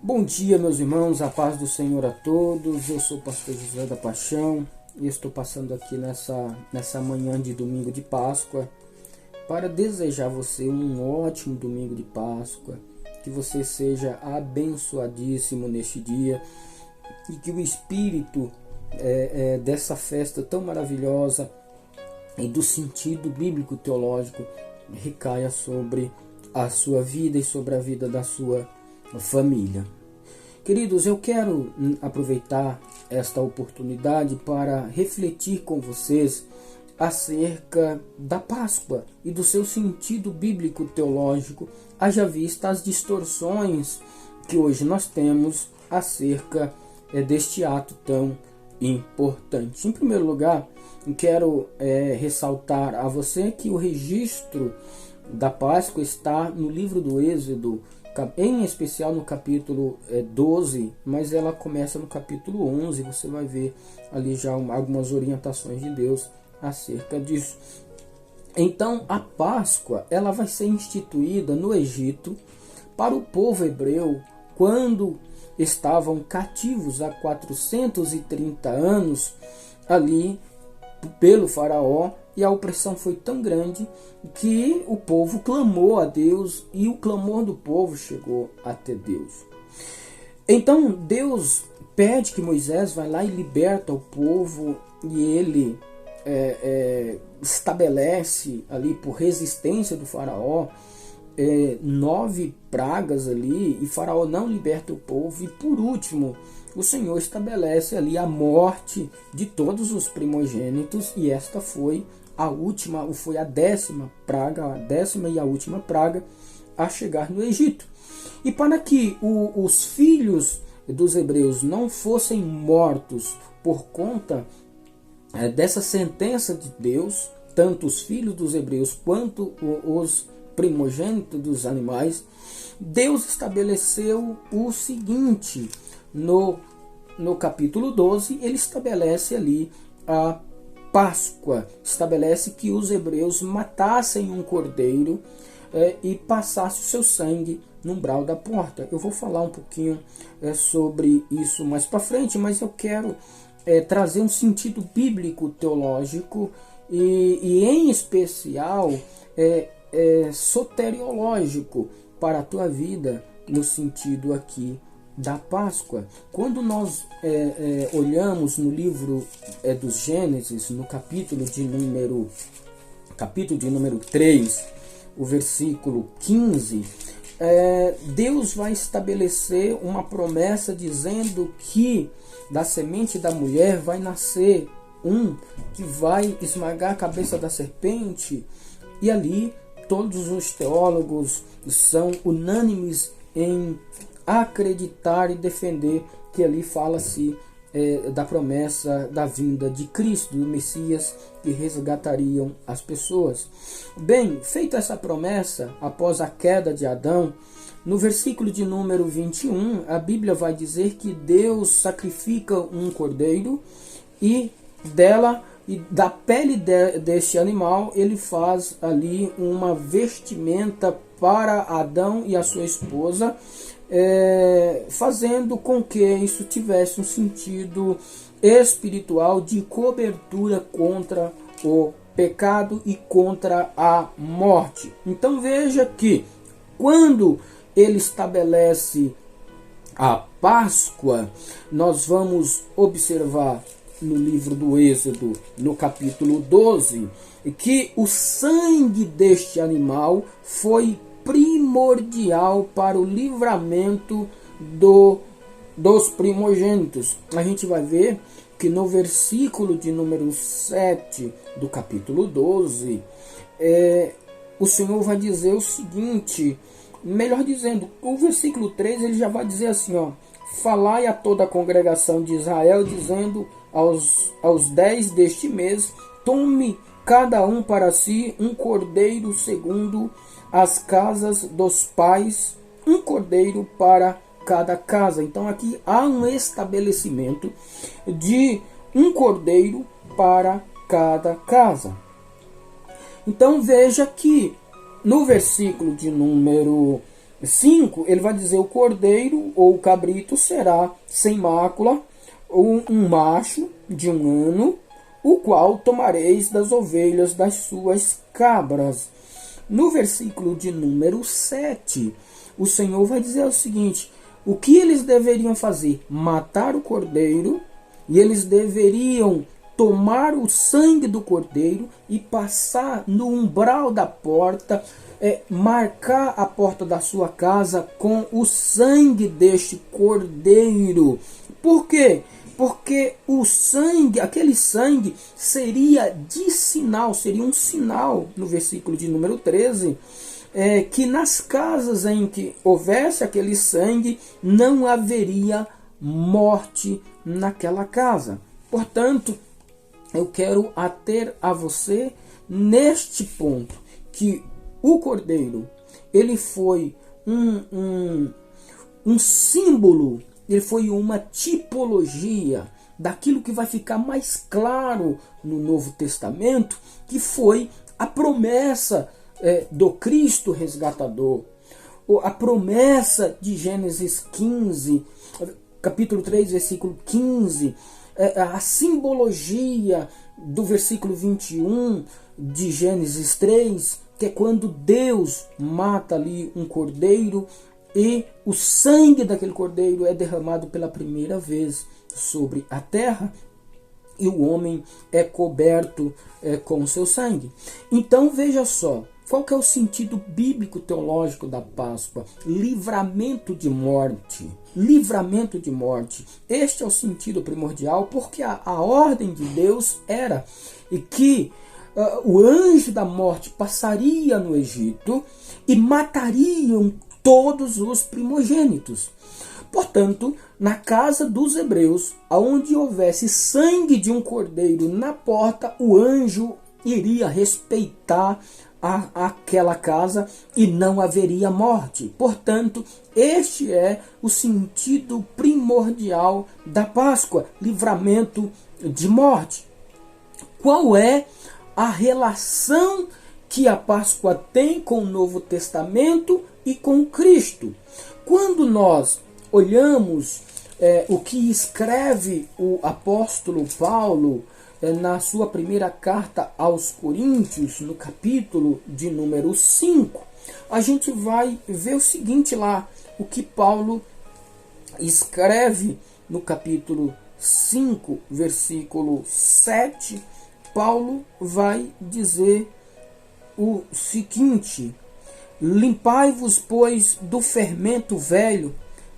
Bom dia, meus irmãos, a paz do Senhor a todos. Eu sou o pastor José da Paixão e estou passando aqui nessa manhã de domingo de Páscoa para desejar a você um ótimo domingo de Páscoa, que você seja abençoadíssimo neste dia e que o espírito dessa festa tão maravilhosa e do sentido bíblico teológico recaia sobre a sua vida e sobre a vida da sua família. Queridos, eu quero aproveitar esta oportunidade para refletir com vocês acerca da Páscoa e do seu sentido bíblico teológico, haja vista as distorções que hoje nós temos acerca deste ato tão importante. Em primeiro lugar, quero ressaltar a você que o registro da Páscoa está no livro do Êxodo, em especial no capítulo 12, mas ela começa no capítulo 11, você vai ver ali já algumas orientações de Deus acerca disso. Então a Páscoa ela vai ser instituída no Egito para o povo hebreu quando estavam cativos há 430 anos ali pelo faraó, e a opressão foi tão grande que o povo clamou a Deus e o clamor do povo chegou até Deus. Então Deus pede que Moisés vá lá e liberta o povo, e ele estabelece ali por resistência do faraó 9 pragas ali, e faraó não liberta o povo, e por último o Senhor estabelece ali a morte de todos os primogênitos, e esta foi a última, foi a 10ª praga, a 10ª e a última praga a chegar no Egito. E para que os filhos dos hebreus não fossem mortos por conta dessa sentença de Deus, tanto os filhos dos hebreus quanto os primogênitos dos animais, Deus estabeleceu o seguinte: no capítulo 12, ele estabelece ali a Páscoa, estabelece que os hebreus matassem um cordeiro e passassem o seu sangue no umbral da porta. Eu vou falar um pouquinho sobre isso mais para frente, mas eu quero trazer um sentido bíblico teológico e em especial soteriológico para a tua vida, no sentido aqui da Páscoa. Quando nós olhamos no livro dos Gênesis, no capítulo de número 3, o versículo 15, Deus vai estabelecer uma promessa dizendo que da semente da mulher vai nascer um que vai esmagar a cabeça da serpente, e ali todos os teólogos são unânimes em acreditar e defender que ali fala-se da promessa da vinda de Cristo, do Messias, que resgatariam as pessoas. Bem, feita essa promessa, após a queda de Adão, no versículo de número 21, a Bíblia vai dizer que Deus sacrifica um cordeiro, e da pele deste animal ele faz ali uma vestimenta para Adão e a sua esposa, fazendo com que isso tivesse um sentido espiritual de cobertura contra o pecado e contra a morte. Então veja que quando ele estabelece a Páscoa, nós vamos observar no livro do Êxodo, no capítulo 12, que o sangue deste animal foi primordial para o livramento dos primogênitos. A gente vai ver que no versículo de número 7 do capítulo 12, o Senhor vai dizer o seguinte, melhor dizendo, o versículo 3 ele já vai dizer assim, ó: falai a toda a congregação de Israel, dizendo aos 10 deste mês, tome cada um para si um cordeiro segundo as casas dos pais, um cordeiro para cada casa. Então aqui há um estabelecimento de um cordeiro para cada casa. Então veja que no versículo de número 5, ele vai dizer: o cordeiro ou o cabrito será sem mácula, ou um macho de 1 ano, o qual tomareis das ovelhas das suas cabras. No versículo de número 7, o Senhor vai dizer o seguinte: o que eles deveriam fazer? Matar o cordeiro, e eles deveriam tomar o sangue do cordeiro e passar no umbral da porta, marcar a porta da sua casa com o sangue deste cordeiro. Por quê? Porque o sangue, aquele sangue seria de sinal, seria um sinal, no versículo de número 13, que nas casas em que houvesse aquele sangue, não haveria morte naquela casa. Portanto, eu quero ater a você neste ponto, que o cordeiro, ele foi um símbolo, ele foi uma tipologia daquilo que vai ficar mais claro no Novo Testamento, que foi a promessa do Cristo resgatador, a promessa de Gênesis 15, capítulo 3, versículo 15, a simbologia do versículo 21 de Gênesis 3, que é quando Deus mata ali um cordeiro e o sangue daquele cordeiro é derramado pela primeira vez sobre a terra e o homem é coberto com o seu sangue. Então veja só, qual que é o sentido bíblico teológico da Páscoa? Livramento de morte. Livramento de morte. Este é o sentido primordial, porque a ordem de Deus era que o anjo da morte passaria no Egito e matariam todos os primogênitos. Portanto, na casa dos hebreus, aonde houvesse sangue de um cordeiro na porta, o anjo iria respeitar aquela casa e não haveria morte. Portanto, este é o sentido primordial da Páscoa, livramento de morte. Qual é a relação que a Páscoa tem com o Novo Testamento e com Cristo? Quando nós olhamos o que escreve o apóstolo Paulo na sua primeira carta aos Coríntios, no capítulo de número 5, a gente vai ver o seguinte lá, o que Paulo escreve no capítulo 5, versículo 7, Paulo vai dizer o seguinte: limpai-vos, pois, do fermento velho,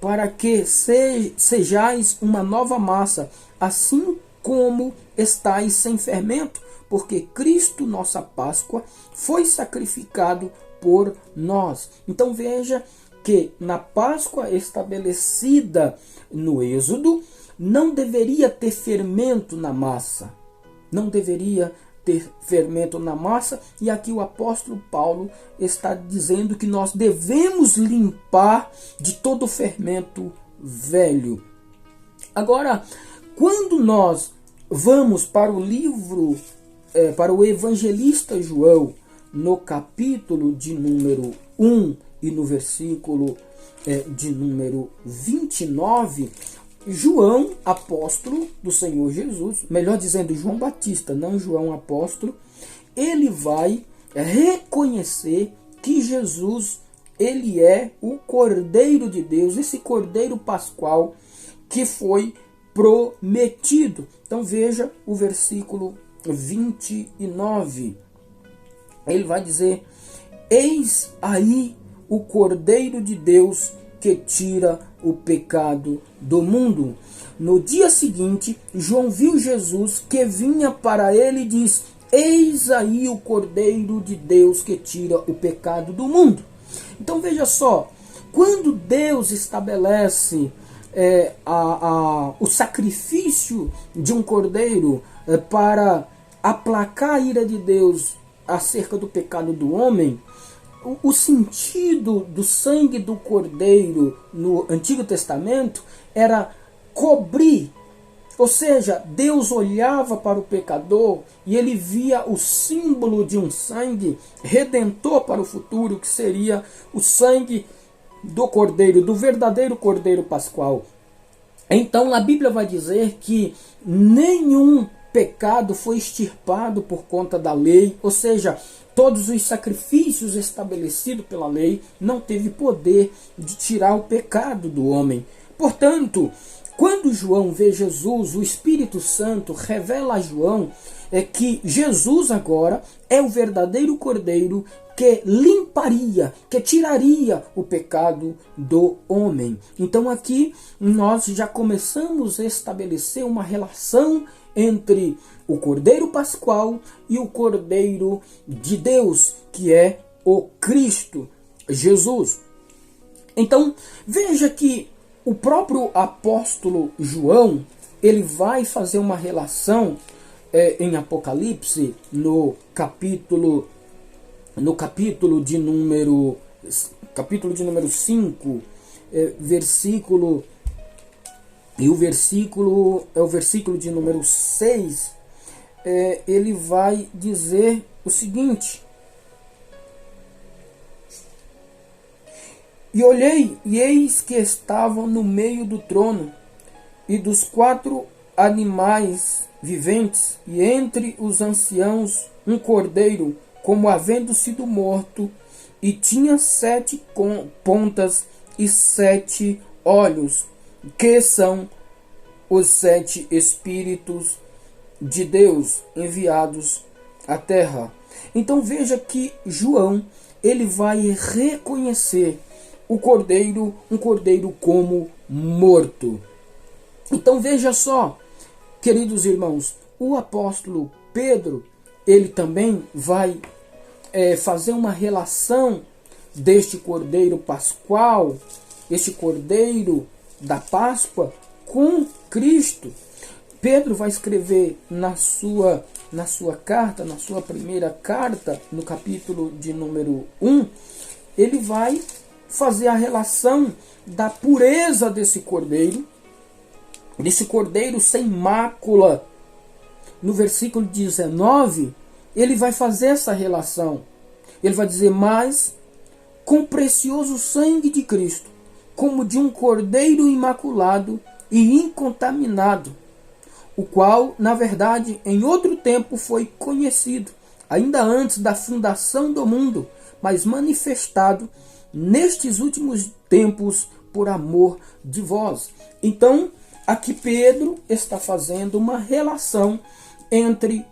para que sejais uma nova massa, assim como estáis sem fermento, porque Cristo, nossa Páscoa, foi sacrificado por nós. Então veja que na Páscoa estabelecida no Êxodo, não deveria ter fermento na massa. Não deveria ter fermento na massa, e aqui o apóstolo Paulo está dizendo que nós devemos limpar de todo o fermento velho. Agora, quando nós vamos para o livro, para o evangelista João, no capítulo de número 1 e no versículo de número 29, João, apóstolo do Senhor Jesus, melhor dizendo, João Batista, não João apóstolo, ele vai reconhecer que Jesus, ele é o Cordeiro de Deus, esse Cordeiro Pascual que foi prometido. Então veja o versículo 29. Ele vai dizer: eis aí o Cordeiro de Deus que tira o pecado do mundo. No dia seguinte, João viu Jesus que vinha para ele e diz: eis aí o Cordeiro de Deus que tira o pecado do mundo. Então veja só, quando Deus estabelece o sacrifício de um cordeiro para aplacar a ira de Deus acerca do pecado do homem, o sentido do sangue do cordeiro no Antigo Testamento era cobrir. Ou seja, Deus olhava para o pecador e ele via o símbolo de um sangue redentor para o futuro, que seria o sangue do cordeiro, do verdadeiro cordeiro pascual. Então a Bíblia vai dizer que nenhum pecado foi extirpado por conta da lei, ou seja, todos os sacrifícios estabelecidos pela lei não teve poder de tirar o pecado do homem. Portanto, quando João vê Jesus, o Espírito Santo revela a João que Jesus agora é o verdadeiro cordeiro que limparia, que tiraria o pecado do homem. Então aqui nós já começamos a estabelecer uma relação entre o Cordeiro Pascual e o Cordeiro de Deus, que é o Cristo Jesus. Então veja que o próprio apóstolo João, ele vai fazer uma relação em Apocalipse, no capítulo de número 5, versículo é o versículo de número 6, ele vai dizer o seguinte: e olhei, e eis que estavam no meio do trono e dos 4 animais viventes, e entre os anciãos um cordeiro, como havendo sido morto, e tinha 7 pontas e 7 olhos, que são os 7 Espíritos de Deus enviados à terra. Então veja que João, ele vai reconhecer o cordeiro, um cordeiro como morto. Então veja só, queridos irmãos, o apóstolo Pedro, ele também vai fazer uma relação deste cordeiro pascual, este cordeiro da Páscoa, com Cristo. Pedro vai escrever na sua carta, na sua primeira carta, no capítulo de número 1, ele vai fazer a relação da pureza desse cordeiro sem mácula. No versículo 19, ele vai fazer essa relação. Ele vai dizer: mas com precioso sangue de Cristo, como de um cordeiro imaculado e incontaminado, o qual, na verdade, em outro tempo foi conhecido, ainda antes da fundação do mundo, mas manifestado nestes últimos tempos por amor de vós. Então, aqui Pedro está fazendo uma relação entre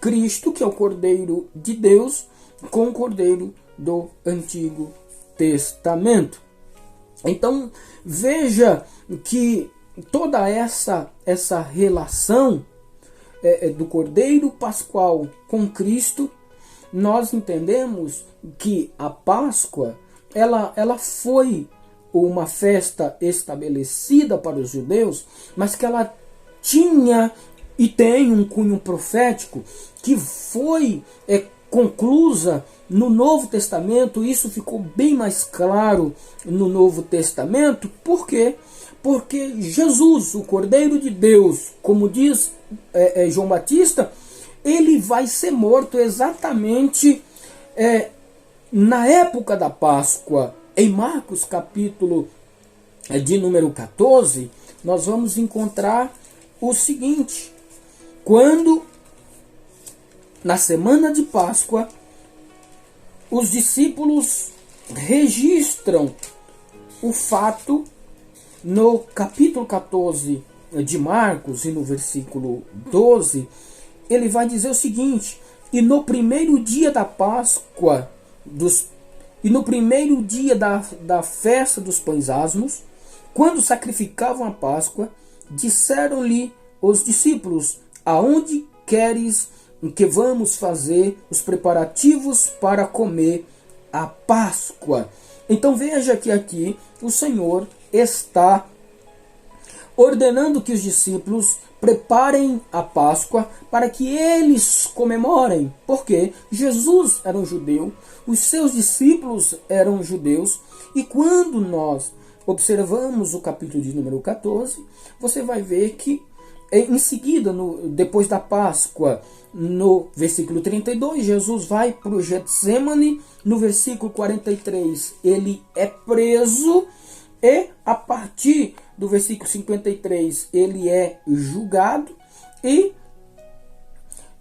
Cristo, que é o Cordeiro de Deus, com o Cordeiro do Antigo Testamento. Então veja que toda essa relação do Cordeiro Pascual com Cristo, nós entendemos que a Páscoa ela foi uma festa estabelecida para os judeus, mas que ela tinha e tem um cunho profético que foi conclusa no Novo Testamento. Isso ficou bem mais claro no Novo Testamento. Por quê? Porque Jesus, o Cordeiro de Deus, como diz João Batista, ele vai ser morto exatamente na época da Páscoa. Em Marcos capítulo de número 14, nós vamos encontrar o seguinte: quando na semana de Páscoa os discípulos registram o fato no capítulo 14 de Marcos e no versículo 12, ele vai dizer o seguinte: e no primeiro dia da Páscoa, e no primeiro dia da festa dos pães asmos, quando sacrificavam a Páscoa, disseram-lhe os discípulos: aonde queres que vamos fazer os preparativos para comer a Páscoa? Então veja que aqui o Senhor está ordenando que os discípulos preparem a Páscoa para que eles comemorem, porque Jesus era um judeu, os seus discípulos eram judeus, e quando nós observamos o capítulo de número 14, você vai ver que Em seguida, depois da Páscoa, no versículo 32, Jesus vai para o Getsêmani. No versículo 43, ele é preso. E a partir do versículo 53, ele é julgado. E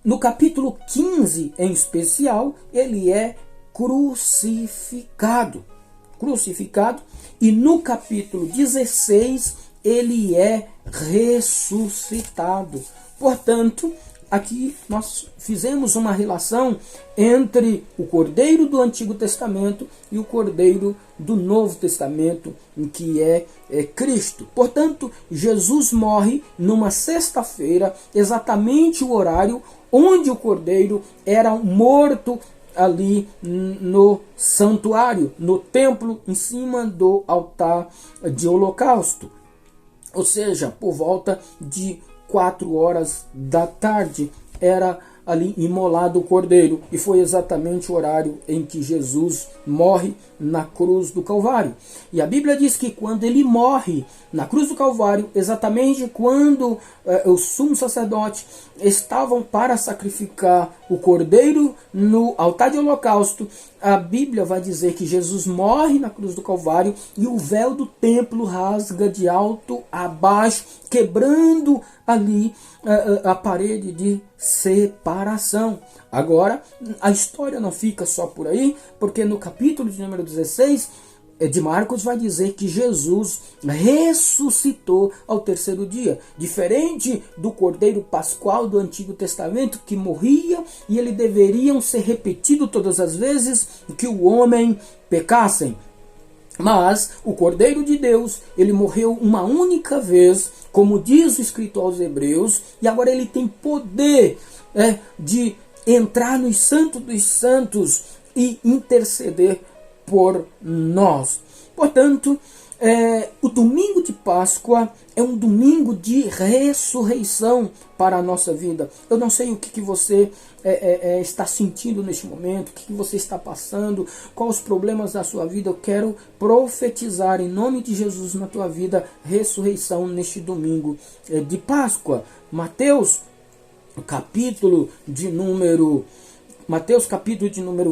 no capítulo 15, em especial, ele é crucificado. E no capítulo 16, ele é ressuscitado. Portanto, aqui nós fizemos uma relação entre o Cordeiro do Antigo Testamento e o Cordeiro do Novo Testamento, que é Cristo. Portanto, Jesus morre numa sexta-feira, exatamente o horário onde o Cordeiro era morto ali no santuário, no templo, em cima do altar de holocausto. Ou seja, por volta de 4 horas da tarde era ali imolado o cordeiro, e foi exatamente o horário em que Jesus morre na cruz do Calvário. E a Bíblia diz que quando ele morre na cruz do Calvário, exatamente quando os sumos sacerdotes estavam para sacrificar o cordeiro no altar de holocausto, a Bíblia vai dizer que Jesus morre na cruz do Calvário e o véu do templo rasga de alto a baixo, quebrando ali a parede de separação. Agora, a história não fica só por aí, porque no capítulo de número 16 de Marcos vai dizer que Jesus ressuscitou ao terceiro dia. Diferente do Cordeiro Pascual do Antigo Testamento, que morria e ele deveria ser repetido todas as vezes que o homem pecassem. Mas o Cordeiro de Deus, ele morreu uma única vez, como diz o escrito aos Hebreus, e agora ele tem poder de entrar nos santos dos santos e interceder por nós. Portanto, o domingo de Páscoa é um domingo de ressurreição para a nossa vida. Eu não sei o que você está sentindo neste momento, o que você está passando, quais os problemas da sua vida. Eu quero profetizar em nome de Jesus na tua vida ressurreição neste domingo de Páscoa. Mateus capítulo de número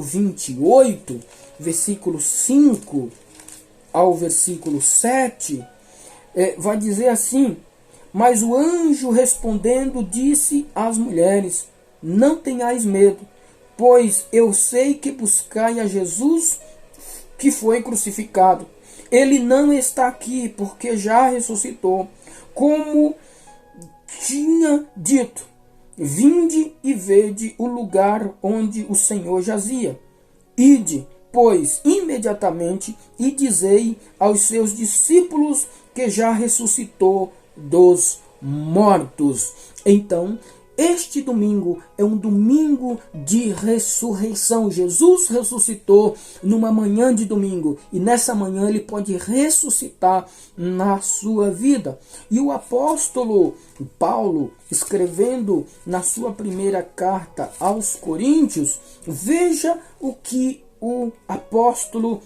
28, versículo 5 ao versículo 7, vai dizer assim: mas o anjo respondendo disse às mulheres: não tenhais medo, pois eu sei que buscai a Jesus que foi crucificado. Ele não está aqui, porque já ressuscitou, como tinha dito. Vinde e vede o lugar onde o Senhor jazia. Ide, pois, imediatamente e dizei aos seus discípulos que já ressuscitou dos mortos. Então, este domingo é um domingo de ressurreição. Jesus ressuscitou numa manhã de domingo, e nessa manhã ele pode ressuscitar na sua vida. E o apóstolo Paulo, escrevendo na sua primeira carta aos Coríntios, veja o que o apóstolo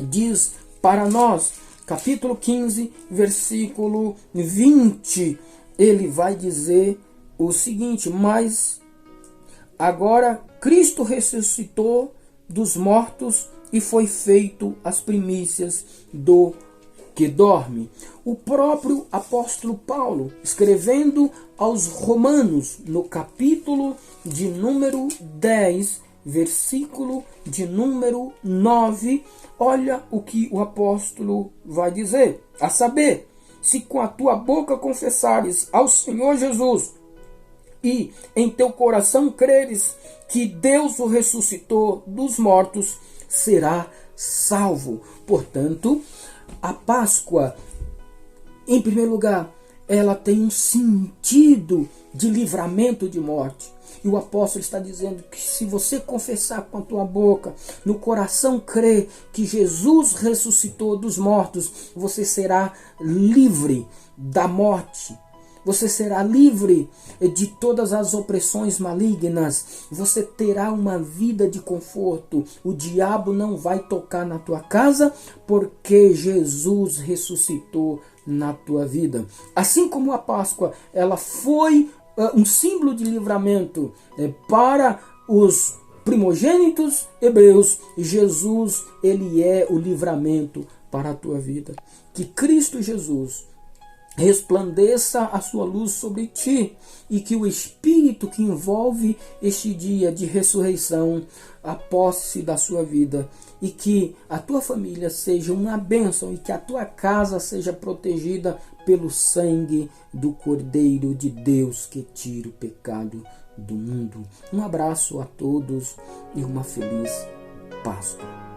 diz para nós. Capítulo 15, versículo 20, ele vai dizer o seguinte: mas agora Cristo ressuscitou dos mortos e foi feito as primícias do que dorme. O próprio apóstolo Paulo, escrevendo aos Romanos, no capítulo de número 10, versículo de número 9, olha o que o apóstolo vai dizer: a saber, se com a tua boca confessares ao Senhor Jesus e em teu coração creres que Deus o ressuscitou dos mortos, será salvo. Portanto, a Páscoa, em primeiro lugar, ela tem um sentido de livramento de morte. E o apóstolo está dizendo que se você confessar com a tua boca, no coração crer que Jesus ressuscitou dos mortos, você será livre da morte. Você será livre de todas as opressões malignas. Você terá uma vida de conforto. O diabo não vai tocar na tua casa, porque Jesus ressuscitou na tua vida. Assim como a Páscoa, ela foi um símbolo de livramento para os primogênitos hebreus, Jesus, ele é o livramento para a tua vida. Que Cristo Jesus resplandeça a sua luz sobre ti e que o Espírito que envolve este dia de ressurreição aposse da sua vida e que a tua família seja uma bênção e que a tua casa seja protegida pelo sangue do Cordeiro de Deus que tira o pecado do mundo. Um abraço a todos e uma feliz Páscoa.